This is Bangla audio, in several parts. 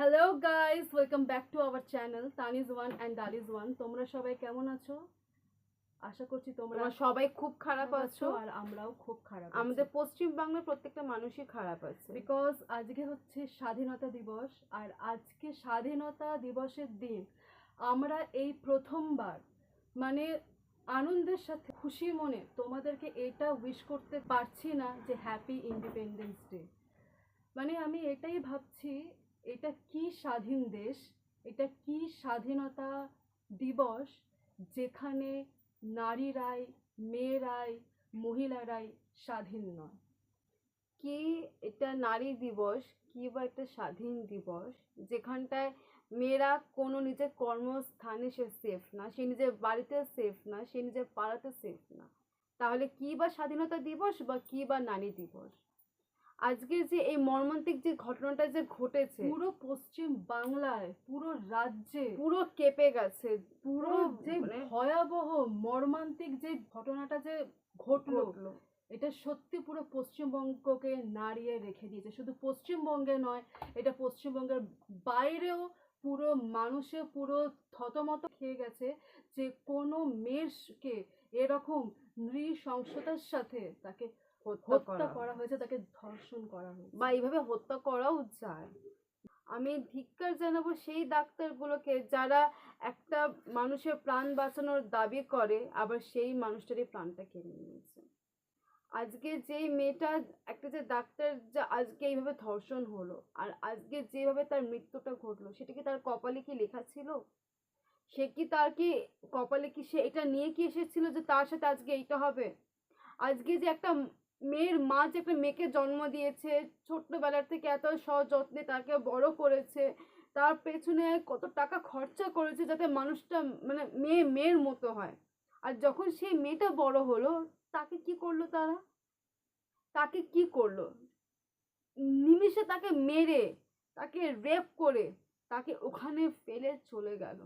Hello guys, welcome back to our channel Tanij one and Dalij one. তোমরা সবাই কেমন আছো? আশা করছি তোমরা সবাই খুব খারাপ আছো আর আমরাও খুব খারাপ আমাদের পশ্চিম বাংলার প্রত্যেকটা মানুষই খারাপ আছে বিকজ আজকে হচ্ছে স্বাধীনতা দিবস। আর আজকে স্বাধীনতা দিবসের দিন আমরা এই প্রথমবার মানে আনন্দের সাথে খুশি মনে তোমাদেরকে এটা উইশ করতে পারছি না যে হ্যাপি ইন্ডিপেন্ডেন্স ডে। মানে আমি এটাই ভাবছি, এটা কি স্বাধীন দেশ, এটা কি স্বাধীনতা দিবস যেখানে নারীরাই, মেয়েরাই, মহিলারাই স্বাধীন নয়। কি এটা নারী দিবস, কি বা একটা স্বাধীন দিবস যেখানটায় মেয়েরা কোনো নিজের কর্মস্থানে সে সেফ না, সে নিজের বাড়িতে সেফ না, সে নিজের পাড়াতে সেফ না। তাহলে কি বা স্বাধীনতা দিবস বা কি বা নারী দিবস? আজকের যে এই মর্মান্তিক যে ঘটনাটা যে ঘটেছে, পুরো পশ্চিম বাংলায়, পুরো রাজ্যে পুরো কেঁপে গেছে। পুরো যে ভয়াবহ মর্মান্তিক যে ঘটনাটা যে ঘটলো, এটা সত্যি পুরো পশ্চিমবঙ্গকে নাড়িয়ে রেখে দিয়েছে। শুধু পশ্চিমবঙ্গে নয়, এটা পশ্চিমবঙ্গের বাইরেও পুরো মানুষে পুরো থতমত খেয়ে গেছে যে কোনো মেয়েকে এরকম নৃশংসতার সাথে তাকে হত্যা করা হয়েছে, তাকে ধর্ষণ করা হয়েছে বা এইভাবে হত্যা করাও যায়। আমি ধিক্কার জানাবো সেই ডাক্তারগুলোকে যারা একটা মানুষের প্রাণ বাঁচানোর দাবি করে আবার সেই মানুষটারই প্রাণটা কেড়ে নিয়েছে। আজকে যেই মেয়েটা, একটা যে ডাক্তার যা আজকে এইভাবে ধর্ষণ হলো আর আজকে যেভাবে তার মৃত্যুটা ঘটলো, সেটা কি তার কপালে কি লেখা ছিল? সে কি তার কি কপালে কি সে এটা নিয়ে কি এসেছিল যে তার সাথে আজকে এইটা হবে? আজকে যে একটা মেয়ের মা যে একটা মেয়েকে জন্ম দিয়েছে, ছোট্টবেলার থেকে এত সযত্নে তাকে বড় করেছে, তার পেছনে কত টাকা খরচা করেছে যাতে মানুষটা মানে মেয়ের মতো হয়। আর যখন সেই মেয়েটা বড় হলো, তাকে কি করলো তারা? তাকে কি করলো? নিমিষে তাকে মেরে, তাকে রেপ করে, তাকে ওখানে ফেলে চলে গেল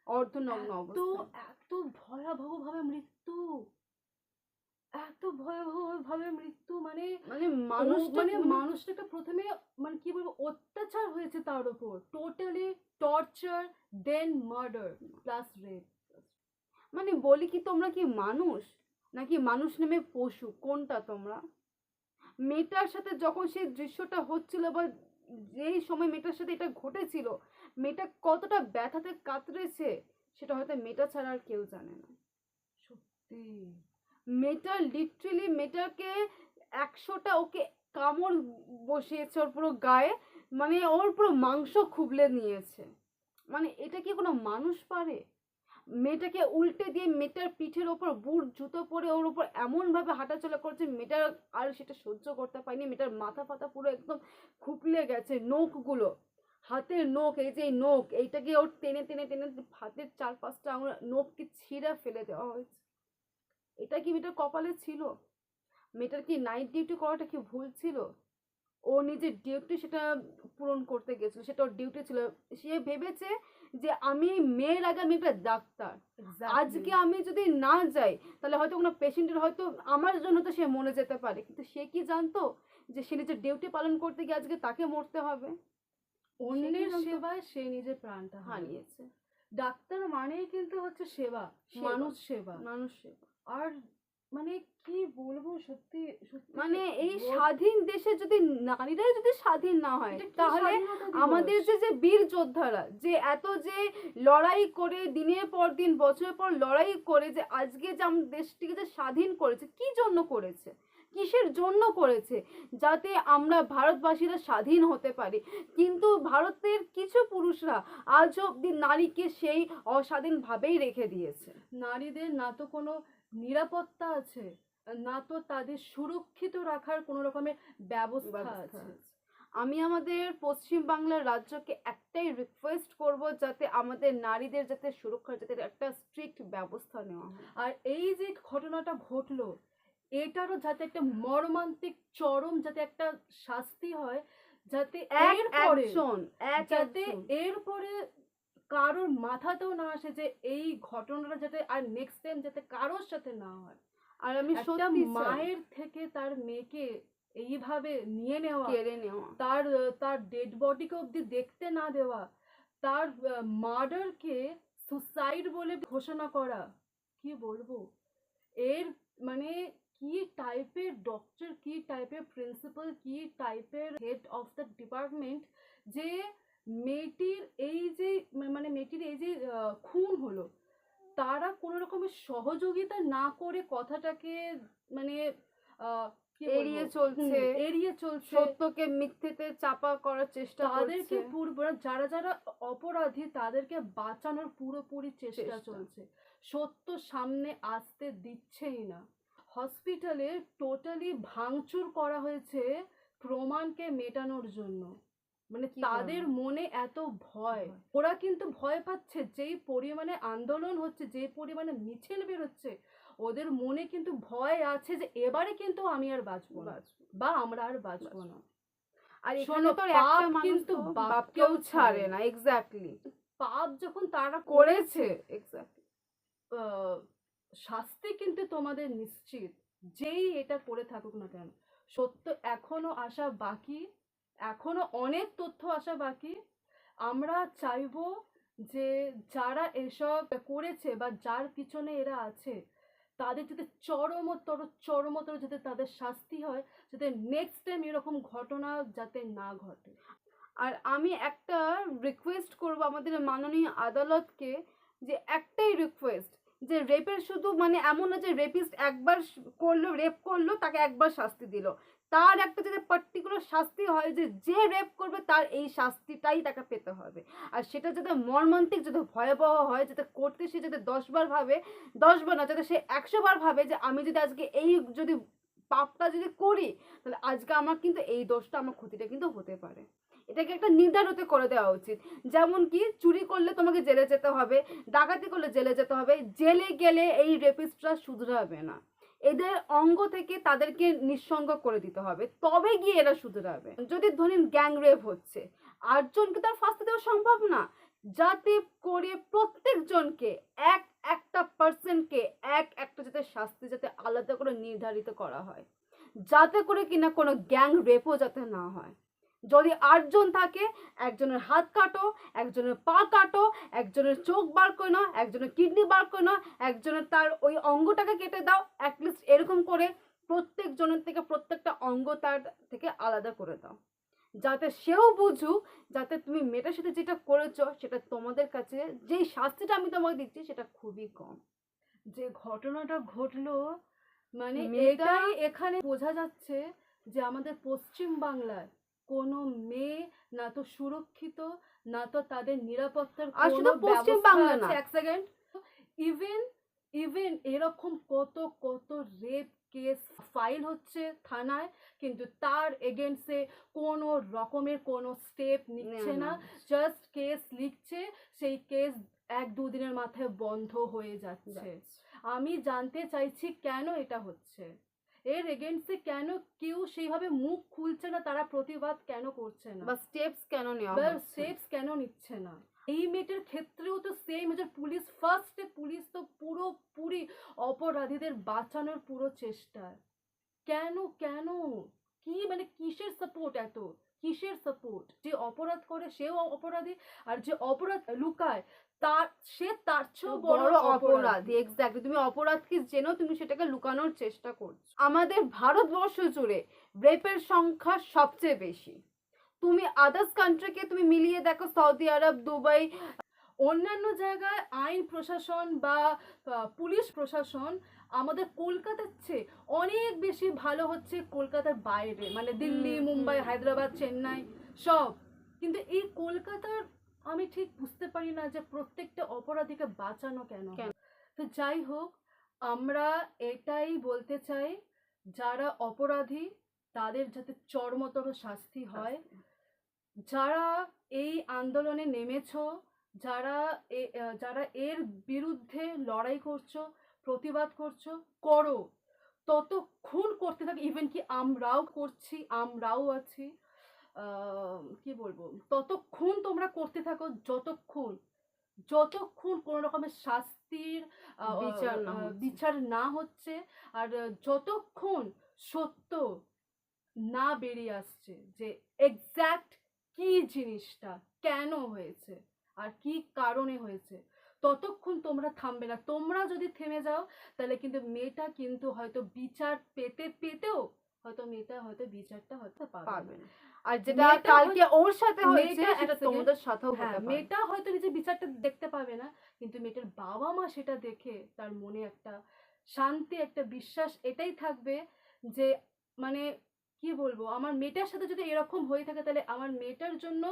অর্ধনগ্ন অবস্থায়। এত ভয়াবহ ভাবে মৃত্যু, এত ভয়াবহ ভাবে মৃত্যু, মানে মানে মানুষটাকে প্রথমে মানে কি বলবো, অত্যাচার হয়েছে তার উপর, টোটালি টর্চার, দেন মার্ডার প্লাস রেপ। মানে বলি কি, তোমরা কি মানুষ নাকি মানুষ নামে পশু? কোনটা তোমরা? মেয়েটার সাথে যখন সেই দৃশ্যটা হচ্ছিল বা যেই সময় মেয়েটার সাথে এটা ঘটেছিল, মেয়েটা কতটা ব্যথাতে কাতরেছে সেটা হয়তো মেয়েটা ছাড়া আর কেউ জানে না। সত্যি মেয়েটা লিটারেলি, মেয়েটাকে 100টা ওকে কামড় বসিয়েছে ওর পুরো গায়ে, মানে ওর পুরো মাংস খুবলে নিয়েছে। মানে এটা কি কোনো মানুষ পারে? মেয়েটাকে উল্টে দিয়ে মেয়েটার পিঠের ওপর বুট জুতো পরে ওর উপর এমন ভাবে হাঁটাচলা করছে, মেয়েটার আর সেটা সহ্য করতে পারেনি। মেয়েটার মাথা ফাতা পুরো একদম খুকলে গেছে, নখগুলো, হাতের নখ, এই যে নখ, এইটাকে ওর টেনে টেনে টেনে হাতের 4-5টা আঙুল নখকে ছিঁড়ে ফেলে দেওয়া হয়েছে। এটা কি মেয়েটার কপালে ছিল? মেয়েটার কি নাইট ডিউটি করাটা কি ভুল ছিল? ও নিজের ডিউটি সেটা পূরণ করতে গেছিল, সেটা ওর ডিউটি ছিল। সে ভেবেছে যে আমি মেয়ের আগে আমি একটা ডাক্তার, আজকে আমি যদি না যাই তাহলে হয়তো কোনো পেশেন্টের হয়তো আমার জন্য তো সে মরে যেতে পারে। কিন্তু সে কি জানতো যে সে নিজের ডিউটি পালন করতে গিয়ে আজকে তাকে মরতে হবে? অন্যের সেবায় সে নিজের প্রাণটা হারিয়েছে। ডাক্তার মানেই কিন্তু হচ্ছে সেবা, মানুষ সেবা। আর মানে কি বলবো, সত্যি মানে এই স্বাধীন দেশে যদি নারীরাই যদি স্বাধীন না হয়, তাহলে আমাদের যে যে বীর যোদ্ধারা যে এত যে লড়াই করে দিনের পর দিন বছরের পর লড়াই করে যে আজকে যে আমাদের দেশটিকে যে স্বাধীন করেছে, কি জন্য করেছে, কিসের জন্য করেছে? যাতে আমরা ভারতবাসীরা স্বাধীন হতে পারি। কিন্তু ভারতের কিছু পুরুষরা আজ অব্দি নারীকে সেই অস্বাধীন ভাবেই রেখে দিয়েছে। নারীদের না তো কোনো নিরাপত্তা আছে, না তো তাদের সুরক্ষিত রাখার কোনো রকমের ব্যবস্থা আছে। আমি আমাদের পশ্চিম বাংলার রাজ্যকে একটাই রিকোয়েস্ট করব, যাতে আমাদের নারীদের যাতে সুরক্ষার যাতে একটা স্ট্রিক্ট ব্যবস্থা নেওয়া হয়। আর এই যে ঘটনাটা ঘটলো, এটারও যাতে একটা মর্মান্তিক চরম যাতে একটা শাস্তি হয়, যাতে এরপরে কারোর মাথাতেও না আসে যে এই ঘটনাটা যাতে আর নেক্সট টাইম যাতে কারোর সাথে না হয়। আর আমি সত্যি মায়ের থেকে তার মেয়েকে এইভাবে নিয়ে নেওয়া, কেড়ে নেওয়া। তার ডেড বডিকে অবধি দেখতে না দেওয়া, তার মার্ডারকে সুসাইড বলে ঘোষণা করা, কি বলবো, এর মানে কি টাইপের ডক্টর, কি টাইপের প্রিন্সিপাল, কি টাইপের হেড অফ দ্য ডিপার্টমেন্ট, যে মেয়েটির এই যে মানে মেয়েটির এই যে খুন হলো, তারা কোনো রকমের সহযোগিতা না করে কথাটাকে মানে কি বলবো, এড়িয়ে চলছে, এড়িয়ে চলছে, সত্যকে মিথ্যেতে চাপা করার চেষ্টা তাদেরকে করছে। যারা যারা অপরাধী তাদেরকে বাঁচানোর পুরোপুরি চেষ্টা চেষ্টা। চলছে, সত্য সামনে আসতে দিচ্ছেই না। হসপিটালে টোটালি ভাঙচুর করা হয়েছে প্রমাণকে মেটানোর জন্য, মানে কি তাদের বলবো? মনে এত ভয়, ওরা কিন্তু ভয় পাচ্ছে, যেই পরিমাণে আন্দোলন হচ্ছে, যে পরিমাণে মিছিল বেরোচ্ছে, ওদের মনে কিন্তু ভয় আছে যে এবারে কিন্তু আমি আর বাঁচবো না, বা আমরা আর বাঁচবো না। আর শোনো, এখানে তো পাপ একটা মানুষ কিন্তু তো বাপকেও বাপকেও ছাড়ে ছাড়ে না। না। এক্স্যাক্টলি। পাপ যখন তারা করেছে। এক্স্যাক্টলি। আহ, শাস্তি কিন্তু তোমাদের নিশ্চিত, যেই এটা করে থাকুক না কেন। সত্য এখনো আসা বাকি, এখনো অনেক তথ্য আসা বাকি। আমরা চাইবো যে যারা এসব করেছে বা যার পিছনে এরা আছে, তাদের যাতে চরমতর যাতে তাদের শাস্তি হয়, যাতে নেক্সট টাইম এরকম ঘটনা যাতে না ঘটে। আর আমি একটা রিকোয়েস্ট করব আমাদের মাননীয় আদালতকে, যে একটাই রিকোয়েস্ট, যে রেপের শুধু মানে এমন না যে রেপিস্ট একবার করলো, রেপ করলো, তাকে একবার শাস্তি দিল, তার একটা যাতে পার্টিকুলার শাস্তি হয়, যে যে রেপ করবে তার এই শাস্তিটাই তাকে পেতে হবে। আর সেটা যাতে মর্মান্তিক, যাতে ভয়াবহ হয়, যাতে করতে সে যাতে 10 বার ভাবে, 10 বার না, যাতে সে 100 বার ভাবে যে আমি যদি আজকে এই যদি পাপটা যদি করি, তাহলে আজকে আমার কিন্তু এই দোষটা, আমার ক্ষতিটা কিন্তু হতে পারে। এটাকে একটা নির্ধারিত করে দেওয়া উচিত। যেমন কি চুরি করলে তোমাকে জেলে যেতে হবে, ডাকাতি করলে জেলে যেতে হবে, জেলে গেলে এই রেপিস্টরা শুধরাবে না, এদের অঙ্গ থেকে তাদেরকে নিঃসঙ্গ করে দিতে হবে, তবে গিয়ে এরা শুধরাবে। যদি ধরুন গ্যাং রেপ হচ্ছে, 8জনকে তার ফাঁসি দেওয়া সম্ভব না, যাতে করে প্রত্যেকজনকে একটা পার্সনকে একটা যাতে শাস্তি যাতে আলাদা করে নির্ধারিত করা হয়, যাতে করে কিনা কোনো গ্যাং রেপও যাতে না হয়। যদি 8জন থাকে, একজনের হাত কাটো, একজনের পা কাটো, একজনের চোখ বার করে নাও, একজনের কিডনি বার করে নাও, একজনের তার ওই অঙ্গটাকে কেটে দাও, অ্যাটলিস্ট এরকম করে প্রত্যেকজনের থেকে প্রত্যেকটা অঙ্গ তার থেকে আলাদা করে দাও, যাতে সেও বুঝুক, যাতে তুমি মেয়েটার সাথে যেটা করেছো সেটা তোমাদের কাছে যেই শাস্তিটা আমি তোমাকে দিচ্ছি সেটা খুবই কম। যে ঘটনাটা ঘটলো, মানে মেয়েটা এটাই এখানে বোঝা যাচ্ছে যে আমাদের পশ্চিম বাংলায় কোনো মেয়ে না তো সুরক্ষিত, না তো তাদের নিরাপত্তার আর কোনো শুধু পশ্চিম ব্যবস্থা বাংলা না, আছে। এক সেকেন্ড, ইভেন ইভেন এরকম কত কত রেপ কেস ফাইল হচ্ছে থানায়, কিন্তু তার এগেনস্টে কোনো রকমের কোনো স্টেপ নিচ্ছে না, জাস্ট কেস লিখছে, সেই কেস 1-2 দিনের মাথায় বন্ধ হয়ে যাচ্ছে। আমি জানতে চাইছি কেন এটা হচ্ছে, এর এগেইনস্টে কেন কেউ সেইভাবে মুখ খুলছে না, তারা প্রতিবাদ কেন করছে না, বা স্টেপস কেন নেওয়া বা হচ্ছে? স্টেপস কেন নিচ্ছে না। এই মেয়েটার ক্ষেত্রেও তো সেম, যে পুলিশ ফার্স্টে পুলিশ তো পুরোপুরি অপরাধীদের বাঁচানোর পুরো চেষ্টা, কেন কেন কি মানে কিসের সাপোর্ট, এত কিসের সাপোর্ট? যে অপরাধ করে সেও অপরাধী, আর যে অপরাধ লুকায় তার সে তার চেয়েও বড় অপরাধী। এক্স্যাক্টলি, তুমি অপরাধকে জেনো, তুমি সেটাকে লুকানোর চেষ্টা করছো। আমাদের ভারতবর্ষ জুড়ে রেপের সংখ্যা সবচেয়ে বেশি। তুমি আদার্স কান্ট্রিকে তুমি মিলিয়ে দেখো, সৌদি আরব, দুবাই, অন্যান্য জায়গায় আইন প্রশাসন বা পুলিশ প্রশাসন আমাদের কলকাতার চেয়ে অনেক বেশি ভালো হচ্ছে কলকাতার বাইরে, মানে দিল্লি, মুম্বাই, হায়দ্রাবাদ, চেন্নাই সব। কিন্তু এই কলকাতার আমি ঠিক বুঝতে পারি না যে প্রত্যেকটা অপরাধীকে বাঁচানো কেন হয়। তো যাই হোক, আমরা এটাই বলতে চাই, যারা অপরাধী তাদের যাতে চরমতর শাস্তি হয়। যারা এই আন্দোলনে নেমেছো, যারা যারা এর বিরুদ্ধে লড়াই করছো, প্রতিবাদ করছো, করো, ততক্ষণ করতে থাকো। ইভেন কি আমরাও করছি, আমরাও আছি, কি বলবো, ততক্ষণ তোমরা করতে থাকো, যতক্ষণ যতক্ষণ কোনো রকমের শাস্তির বিচার না হচ্ছে। বিচার না হচ্ছে, আর যতক্ষণ সত্য না বেরিয়ে আসছে যে এক্স্যাক্ট কি জিনিসটা কেন হয়েছে আর কি কারণে হয়েছে, ততক্ষণ তোমরা থামবে না। তোমরা যদি থেমে যাও তাহলে কিন্তু মেয়েটা কিন্তু হয়তো বিচার পেতে পেতেও হয়তো মেয়েটা হয়তো বিচারটা হয়তো পাবে পাবে না। না। আর যেটা মেয়েটা কালকে ওর সাথে হয়েছে মেয়েটা সেটা এক second, তোমাদের সাথেও হ্যাঁ হতে পারে। মেয়েটা হয়তো নিজে বিচারটা দেখতে পাবে না, কিন্তু মেয়েটার বাবা মা সেটা দেখে তার মনে একটা শান্তি, একটা বিশ্বাস এটাই থাকবে যে মানে কি বলবো, আমার মেয়েটার সাথে যদি এরকম হয়ে থাকে তাহলে আমার মেয়েটার জন্য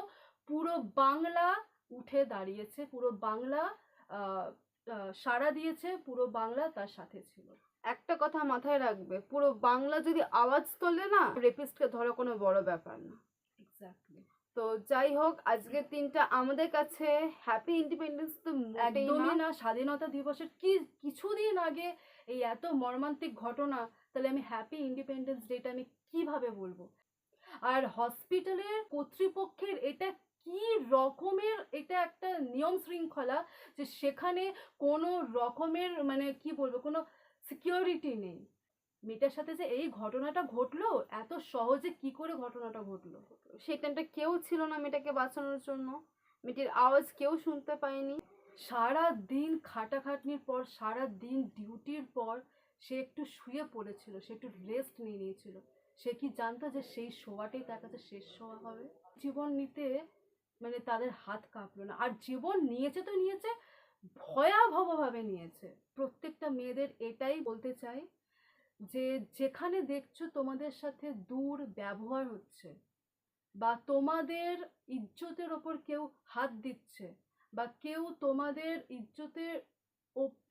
পুরো বাংলা উঠে দাঁড়িয়েছে, পুরো বাংলা আহ সাড়া দিয়েছে, পুরো বাংলা তার সাথে ছিল। একটা কথা মাথায় রাখবে, পুরো বাংলা যদি আওয়াজ তোলে না, রেপিস্টকে ধরা কোনো বড় ব্যাপার না। এক্স্যাক্টলি। তো যাই হোক, আজকের দিনটা আমাদের কাছে হ্যাপি ইন্ডিপেন্ডেন্স তো মোটেই একদমই না। না। স্বাধীনতা দিবসের কিছুদিন আগে এই এত মর্মান্তিক ঘটনা, তাহলে আমি হ্যাপি ইন্ডিপেন্ডেন্স ডেটা আমি কিভাবে বলবো? আর হসপিটালের কর্তৃপক্ষের এটা কি রকমের, এটা একটা নিয়ম শৃঙ্খলা যে সেখানে কোনো রকমের মানে কি বলবো, কোনো সিকিউরিটি নেই। মেয়েটার সাথে যে এই ঘটনাটা ঘটলো, এত সহজে কি করে ঘটনাটা ঘটলো? সেই টাইমটা কেউ ছিল না মেয়েটাকে বাঁচানোর জন্য, মেয়েটির আওয়াজ কেউ শুনতে পায়নি। সারা দিন খাটাখাটনির পর, সারা দিন ডিউটির পর সে একটু শুয়ে পড়েছিল, সে একটু রেস্ট নিয়ে নিয়েছিল। সে কি জানতো যে সেই শোয়াটাই তার কাছে শেষ শোয়া হবে? জীবন নিতে মানে তাদের হাত কাঁপলো না। আর জীবন নিয়েছে তো নিয়েছে, ভয়াবহভাবে নিয়েছে। প্রত্যেকটা মেয়েদের এটাই বলতে চাই যে যেখানে দেখছো তোমাদের সাথে ব্যবহার হচ্ছে, বা তোমাদের ইজ্জতের ওপর কেউ হাত দিচ্ছে, বা কেউ তোমাদের ইজ্জতের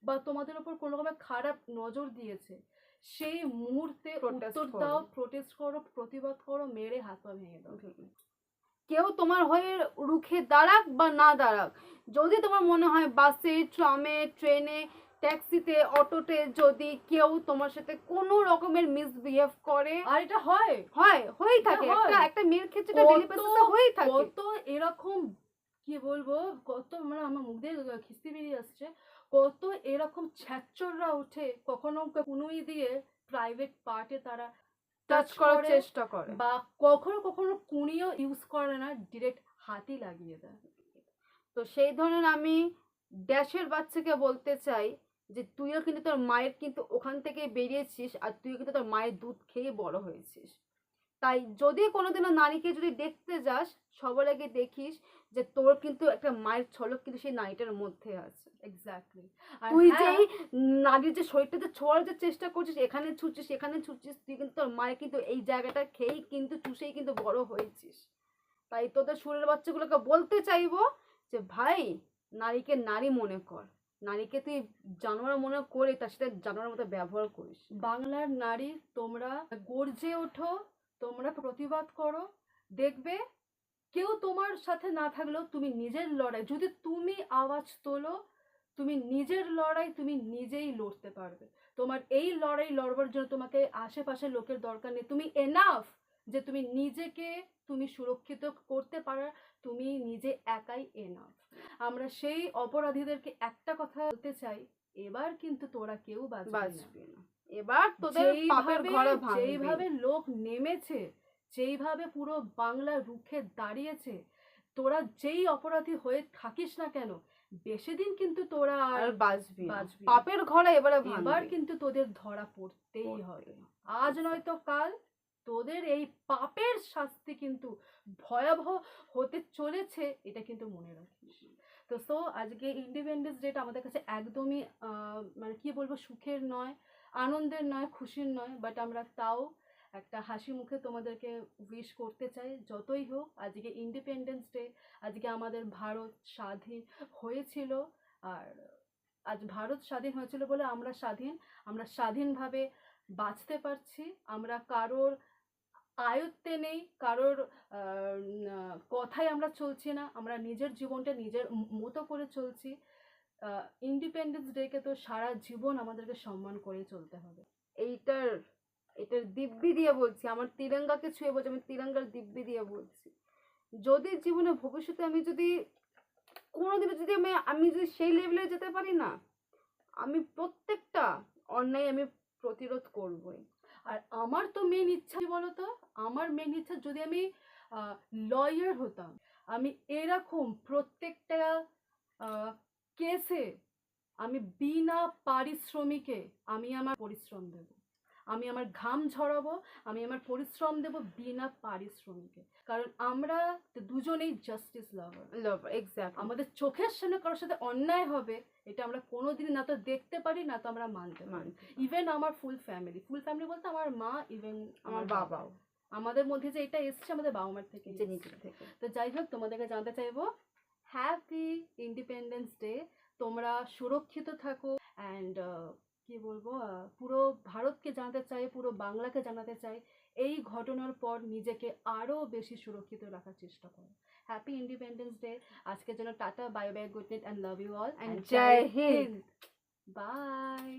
বা তোমাদের ওপর কোনো রকমের খারাপ নজর দিয়েছে, সেই মুহূর্তে Protest উত্তর করো। দাও, প্রোটেস্ট করো, প্রতিবাদ করো, মেরে হাত পা ভেঙে দাও। কেউ তোমার হয়ে রুখে দাঁড়াক বা না দাঁড়াক, যদি তোমার মনে হয় বাসে, ট্রামে, ট্রেনে, ট্যাক্সিতে, অটোতে যদি কেউ তোমার সাথে কোনো রকমের মিসবিহেভ করে, আর এটা হয়, হয়েই থাকে, এটা হয়। একটা একটা মেয়ের ক্ষেত্রে এটা ডেইলি বেসিসে হয়েই থাকে। কত এরকম কি বলবো, কত মানে আমার মুখ দিয়ে খিস্তি বেরিয়ে আসছে, কত এরকম ছ্যাচররা উঠে কখনো কুনুই দিয়ে প্রাইভেট পার্টে তারা টাচ করার চেষ্টা করে। বা কখনো কখনো কুনিও ইউজ করে না, ডিরেক্ট হাতই লাগিয়ে দেয়। তো সেই ধরনের আমি ড্যাশের বাচ্চাকে বলতে চাই যে তুইও কিন্তু তোর মায়ের কিন্তু ওখান থেকে বেরিয়েছিস, আর তুইও কিন্তু তোর মায়ের দুধ খেয়ে বড় হয়েছিস। তাই যদি কোনোদিনও নারীকে যদি দেখতে যাস, সবার আগে দেখিস যে তোর কিন্তু একটা মায়ের ঝলক কিন্তু সেই নারীটার মধ্যে আছে। এক্স্যাক্টলি। তুই যেই নারীর যে শরীরটাতে ছোঁয়ার যে চেষ্টা করছিস, এখানে ছুটছিস সেখানে ছুটছিস, তুই কিন্তু তোর মায়ের কিন্তু এই জায়গাটা খেয়েই কিন্তু চুষেই কিন্তু বড় হয়েছিস। তাই তোদের সুরের বাচ্চাগুলোকে বলতে চাইবো যে ভাই, নারীকে নারী মনে কর, নারীকে তুই জানোয়ার মনে করে তার সাথে জানোয়ারের মতো ব্যবহার করিস। বাংলার নারী, তোমরা গর্জে ওঠো, তোমরা প্রতিবাদ করো, দেখবে কেউ তোমার সাথে না থাকলেও তুমি নিজের লড়াই, যদি তুমি আওয়াজ তোলো, তুমি নিজের লড়াই তুমি নিজেই লড়তে পারবে। তোমার এই লড়াই লড়বার জন্য তোমাকে আশেপাশে লোকের দরকার নেই। তুমি এনাফ যে তুমি নিজেকে তুমি সুরক্ষিত করতে পারো, তুমি নিজে একাই এনাফ। আমরা সেই অপরাধীদেরকে একটা কথা বলতে চাই, এবার কিন্তু তোরা কেউ বাঁচবি না, এবার তোদের পাপের ঘরে ভাঙবে। যেইভাবে লোক নেমেছে, যেইভাবে পুরো বাংলা রুখে দাঁড়িয়েছে, তোরা যেই অপরাধী হয়ে থাকিস না কেন, বেশি দিন কিন্তু তোরা আর বাঁচবি না। বাঁচবি না। পাপের ঘরে এবার কিন্তু তোদের ধরা পড়তেই হবে, আজ নয়তো কাল। তোদের এই পাপের শাস্তি কিন্তু ভয়াবহ হতে চলেছে, এটা কিন্তু মনে রাখিস। তো আজকে ইন্ডিপেন্ডেন্স ডেটা আমাদের কাছে একদমই মানে কি বলবো, সুখের নয়, আনন্দের নয়, খুশির নয়, বাট আমরা তাও একটা হাসি মুখে তোমাদেরকে উইশ করতে চাই। যতই হোক, আজকে ইন্ডিপেন্ডেন্স ডে, আজকে আমাদের ভারত স্বাধীন হয়েছিল। আর আজ ভারত স্বাধীন হয়েছিল বলে আমরা স্বাধীন, আমরা স্বাধীনভাবে বাঁচতে পারছি। আমরা কারোর আয়ত্তে নেই, কারোর কথায় আমরা চলছি না, আমরা নিজের জীবনটা নিজের মতো করে চলছি। ইন্ডিপেন্ডেন্স ডেকে তো সারা জীবন আমাদেরকে সম্মান করে চলতে হবে। এটার দিব্যি দিয়ে বলছি, আমার তিরঙ্গাকে ছুঁয়ে বলছি, আমি তিরঙ্গার দিব্যি দিয়ে বলছি, যদি জীবনে ভবিষ্যতে আমি যদি কোনোদিনও যদি আমি যদি সেই লেভেলে যেতে পারি না, আমি প্রত্যেকটা অন্যায় আমি প্রতিরোধ করবই। আর আমার তো মেন ইচ্ছা কি বলতো, আমার মেন ইচ্ছা যদি আমি লয়ার হতাম, আমি এরকম প্রত্যেকটা কেসে আমি বিনা পারিশ্রমিকে আমি আমার পরিশ্রম দেব, আমি আমার ঘাম ঝরাবো, আমি আমার পরিশ্রম দেব বিনা পারিশ্রমিকে। কারণ আমরা দুজনেই জাস্টিস লাভার। এক্স্যাক্টলি। আমাদের চোখের সামনে কারোর সাথে অন্যায় হবে এটা আমরা কোনোদিন না তো দেখতে পারি না তো আমরা মানতে পারি। ইভেন আমার ফুল ফ্যামিলি বলতে আমার মা, ইভেন আমার বাবাও, আমাদের মধ্যে যে এটা এসছে আমাদের বাবা মার থেকে যে এসছে। নিজের থেকে। তো যাই হোক, তোমাদেরকে জানতে চাইবো হ্যাপি ইন্ডিপেন্ডেন্স ডে। তোমরা সুরক্ষিত থাকো অ্যান্ড কি বলবো, পুরো ভারতকে জানাতে চাই, পুরো বাংলাকে জানাতে চাই, এই ঘটনার পর নিজেকে আরো বেশি সুরক্ষিত রাখার চেষ্টা করো। Happy independence day. আজকের জন্য tata, bye bye, good night and love you all, And Jai Hind. By.